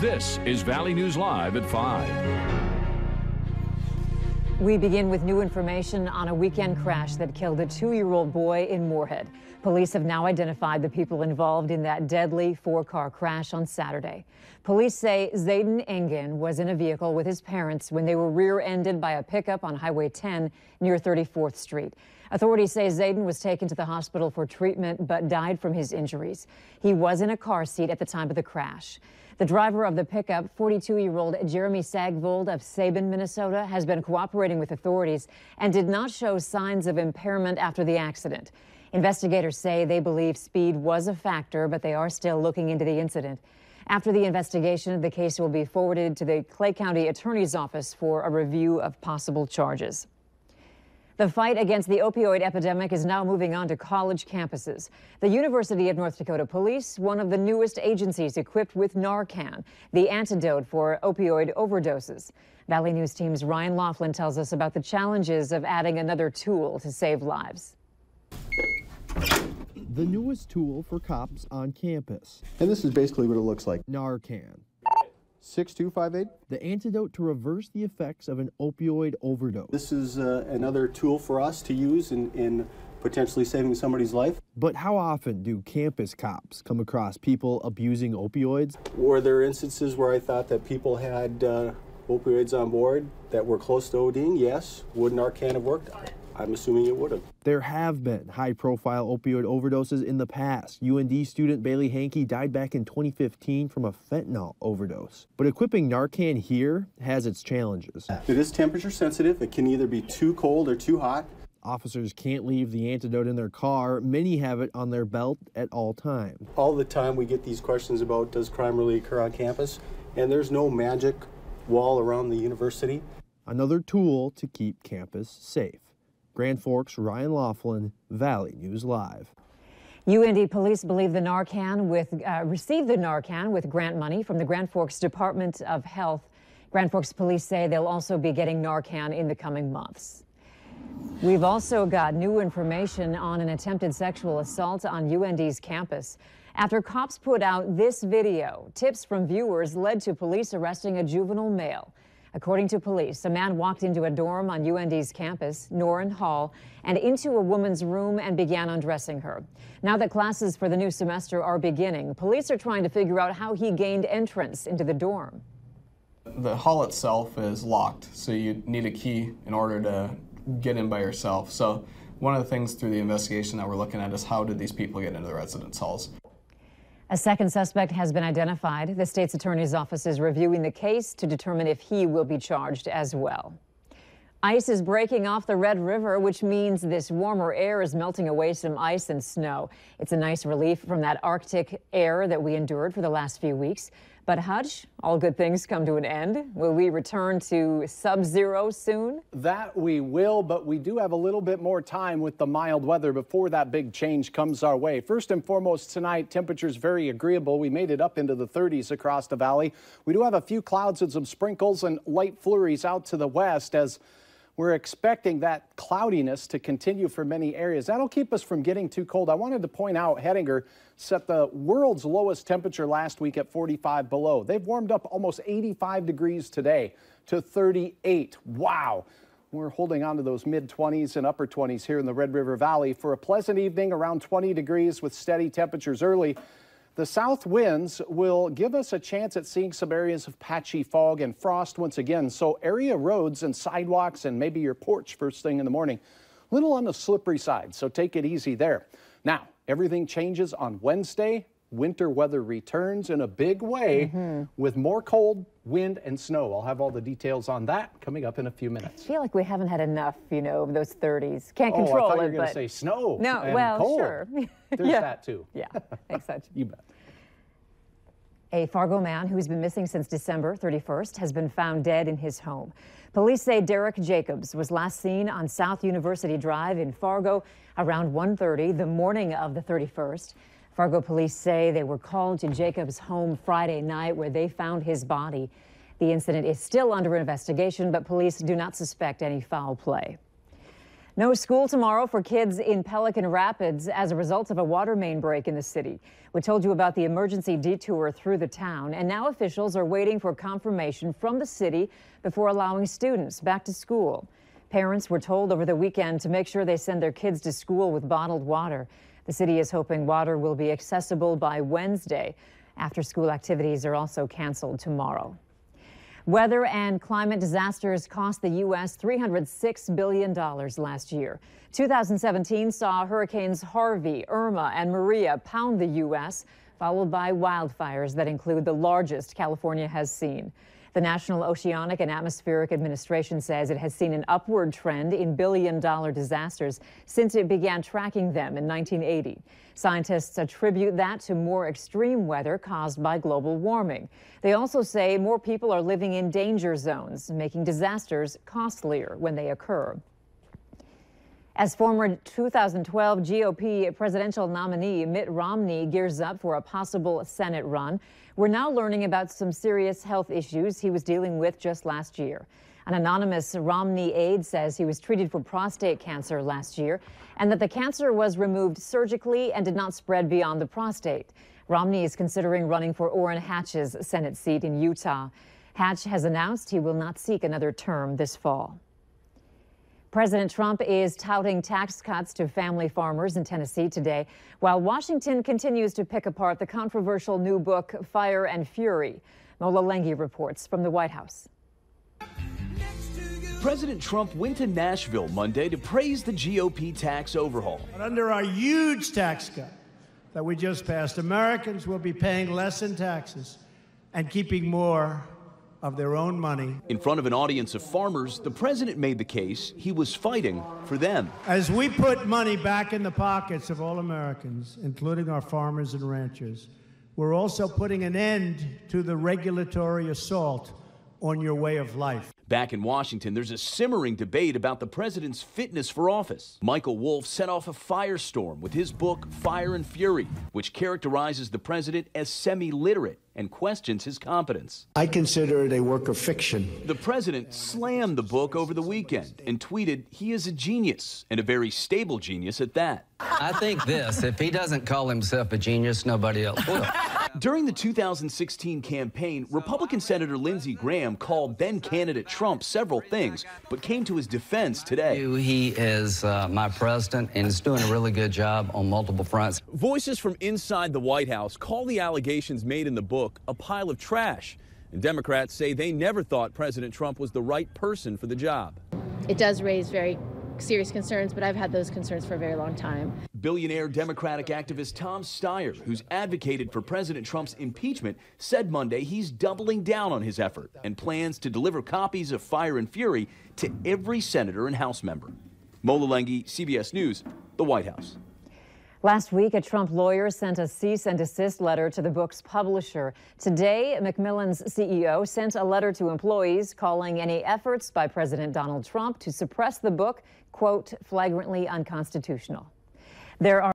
This is Valley News Live at 5. We begin with new information on a weekend crash that killed a 2-year-old boy in Moorhead. Police have now identified the people involved in that deadly 4-car crash on Saturday. Police say Zayden Engen was in a vehicle with his parents when they were rear-ended by a pickup on Highway 10 near 34th Street. Authorities say Zayden was taken to the hospital for treatment but died from his injuries. He was in a car seat at the time of the crash. The driver of the pickup, 42-year-old Jeremy Sagvold of Sabin, Minnesota, has been cooperating with authorities and did not show signs of impairment after the accident. Investigators say they believe speed was a factor, but they are still looking into the incident. After the investigation, the case will be forwarded to the Clay County Attorney's Office for a review of possible charges. The fight against the opioid epidemic is now moving on to college campuses. The University of North Dakota Police, one of the newest agencies equipped with Narcan, the antidote for opioid overdoses. Valley News Team's Ryan Laughlin tells us about the challenges of adding another tool to save lives. The newest tool for cops on campus. And this is basically what it looks like. Narcan. 6258. The antidote to reverse the effects of an opioid overdose. This is another tool for us to use in potentially saving somebody's life. But how often do campus cops come across people abusing opioids? Were there instances where I thought that people had opioids on board that were close to ODing? Yes. Would Narcan have worked? I'm assuming it would have. There have been high-profile opioid overdoses in the past. UND student Bailey Hankey died back in 2015 from a fentanyl overdose. But equipping Narcan here has its challenges. It is temperature sensitive. It can either be too cold or too hot. Officers can't leave the antidote in their car. Many have it on their belt at all times. All the time we get these questions about, does crime really occur on campus? And there's no magic wall around the university. Another tool to keep campus safe. Grand Forks, Ryan Laughlin, Valley News Live. UND police believe the Narcan received the Narcan with grant money from the Grand Forks Department of Health. Grand Forks police say they'll also be getting Narcan in the coming months. We've also got new information on an attempted sexual assault on UND's campus. After cops put out this video, tips from viewers led to police arresting a juvenile male. According to police, a man walked into a dorm on UND's campus, Norrin Hall, and into a woman's room and began undressing her. Now that classes for the new semester are beginning, police are trying to figure out how he gained entrance into the dorm. The hall itself is locked, so you need a key in order to get in by yourself. So one of the things through the investigation that we're looking at is how did these people get into the residence halls? A second suspect has been identified. The state's attorney's office is reviewing the case to determine if he will be charged as well. Ice is breaking off the Red River, which means this warmer air is melting away some ice and snow. It's a nice relief from that Arctic air that we endured for the last few weeks. But Hutch, all good things come to an end. Will we return to sub-zero soon? That we will, but we do have a little bit more time with the mild weather before that big change comes our way. First and foremost tonight, temperatures very agreeable. We made it up into the 30s across the valley. We do have a few clouds and some sprinkles and light flurries out to the west as we're expecting that cloudiness to continue for many areas. That'll keep us from getting too cold. I wanted to point out Hettinger set the world's lowest temperature last week at 45 below. They've warmed up almost 85 degrees today to 38. Wow. We're holding on to those mid-20s and upper 20s here in the Red River Valley for a pleasant evening around 20 degrees with steady temperatures early. The south winds will give us a chance at seeing some areas of patchy fog and frost once again. So area roads and sidewalks and maybe your porch first thing in the morning, a little on the slippery side. So take it easy there. Now, everything changes on Wednesday. Winter weather returns in a big way with more cold, wind, and snow. I'll have all the details on that coming up in a few minutes. I feel like we haven't had enough, of those 30s. Can't control it. I thought you were going to say snow and cold. Sure. There's that too. Yeah, thanks, Hutch. You bet. A Fargo man who's been missing since December 31st has been found dead in his home. Police say Derek Jacobs was last seen on South University Drive in Fargo around 1:30 the morning of the 31st. Fargo police say they were called to Jacobs' home Friday night where they found his body. The incident is still under investigation, but police do not suspect any foul play. No school tomorrow for kids in Pelican Rapids as a result of a water main break in the city. We told you about the emergency detour through the town, and now officials are waiting for confirmation from the city before allowing students back to school. Parents were told over the weekend to make sure they send their kids to school with bottled water. The city is hoping water will be accessible by Wednesday. After-school activities are also canceled tomorrow. Weather and climate disasters cost the U.S. $306 billion last year. 2017 saw hurricanes Harvey, Irma, and Maria pound the U.S., followed by wildfires that include the largest California has seen. The National Oceanic and Atmospheric Administration says it has seen an upward trend in billion-dollar disasters since it began tracking them in 1980. Scientists attribute that to more extreme weather caused by global warming. They also say more people are living in danger zones, making disasters costlier when they occur. As former 2012 GOP presidential nominee Mitt Romney gears up for a possible Senate run, we're now learning about some serious health issues he was dealing with just last year. An anonymous Romney aide says he was treated for prostate cancer last year and that the cancer was removed surgically and did not spread beyond the prostate. Romney is considering running for Orrin Hatch's Senate seat in Utah. Hatch has announced he will not seek another term this fall. President Trump is touting tax cuts to family farmers in Tennessee today, while Washington continues to pick apart the controversial new book, Fire and Fury. Mola Lenghi reports from the White House. President Trump went to Nashville Monday to praise the GOP tax overhaul. But under our huge tax cut that we just passed, Americans will be paying less in taxes and keeping more of their own money. In front of an audience of farmers, the president made the case he was fighting for them. As we put money back in the pockets of all Americans, including our farmers and ranchers, we're also putting an end to the regulatory assault on your way of life. Back in Washington, there's a simmering debate about the president's fitness for office. Michael Wolff set off a firestorm with his book, Fire and Fury, which characterizes the president as semi-literate and questions his competence. I consider it a work of fiction. The president slammed the book over the weekend and tweeted he is a genius, and a very stable genius at that. I think this, if he doesn't call himself a genius, nobody else will. During the 2016 campaign, Republican Senator Lindsey Graham called then-candidate Trump several things, but came to his defense today. He is my president and is doing a really good job on multiple fronts. Voices from inside the White House call the allegations made in the book a pile of trash. And Democrats say they never thought President Trump was the right person for the job. It does raise very serious concerns, but I've had those concerns for a very long time. Billionaire Democratic activist Tom Steyer, who's advocated for President Trump's impeachment, said Monday he's doubling down on his effort and plans to deliver copies of Fire and Fury to every senator and House member. Mola Lenghi, CBS News, the White House. Last week, a Trump lawyer sent a cease and desist letter to the book's publisher. Today, Macmillan's CEO sent a letter to employees calling any efforts by President Donald Trump to suppress the book, quote, flagrantly unconstitutional. There are